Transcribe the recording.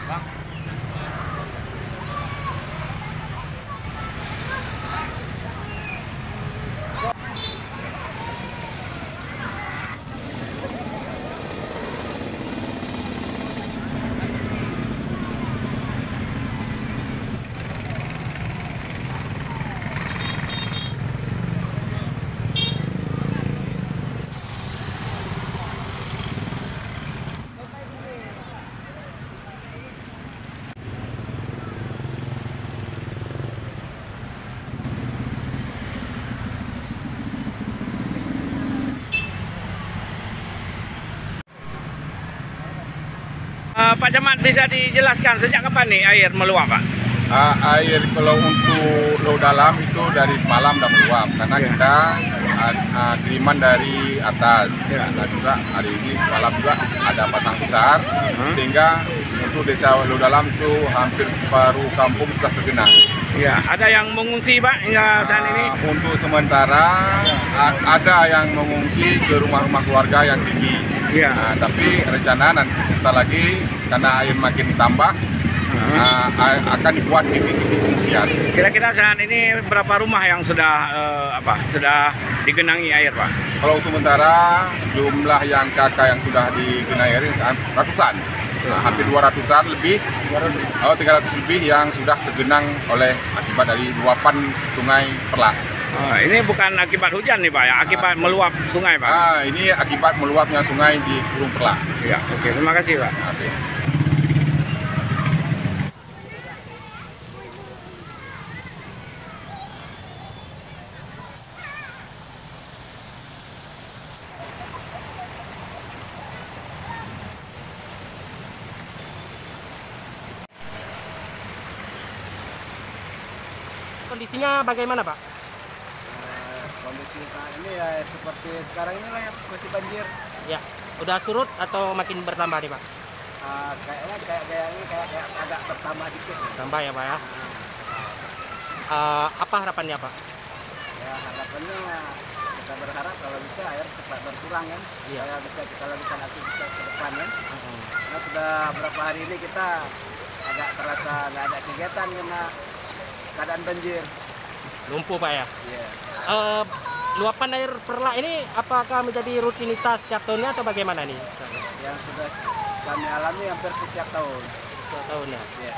Bang. Pak Camat, bisa dijelaskan sejak kapan nih air meluap, Pak? Air kalau untuk laut dalam itu dari semalam udah meluap karena kita kiriman dari atas. Nah, juga hari ini malam juga ada pasang besar sehingga untuk desa laut dalam itu hampir separuh kampung sudah tergenang. Ya, ada yang mengungsi, Pak, hingga saat ini? Untuk sementara ada yang mengungsi ke rumah-rumah keluarga yang tinggi. Ya. Tapi rencana nanti kita lagi karena air makin tambah akan dibuat titik-titik pengungsian. Kira-kira saat ini berapa rumah yang sudah sudah digenangi air, Pak? Kalau sementara jumlah yang kakak yang sudah digenangi air ratusan. Hampir 200-an lebih, 300 lebih yang sudah tergenang oleh akibat dari luapan sungai Perlak. Ini bukan akibat hujan nih, Pak, ya? Akibat meluap sungai, Pak? Ini akibat meluapnya sungai di Kurung Perlak. Ya, oke, terima kasih, Pak. Oke. Kondisinya bagaimana, Pak? Kondisi saat ini ya seperti sekarang ini lah ya, masih banjir. Ya, udah surut atau makin bertambah nih, Pak? Kayaknya kayak agak bertambah dikit. Tambah ya, Pak ya. Apa harapannya, Pak? Ya harapannya kita berharap kalau bisa air cepat berkurang kan. Iya. Supaya bisa kita lakukan aktivitas ke depan kan. Karena sudah beberapa hari ini kita agak terasa nggak ada kegiatan karena keadaan banjir. Lumpuh, Pak ya. Iya. Luapan air Perlak ini apakah menjadi rutinitas setiap tahunnya atau bagaimana nih? Yang sudah kami alami hampir setiap tahun. Setiap tahun ya. Iya.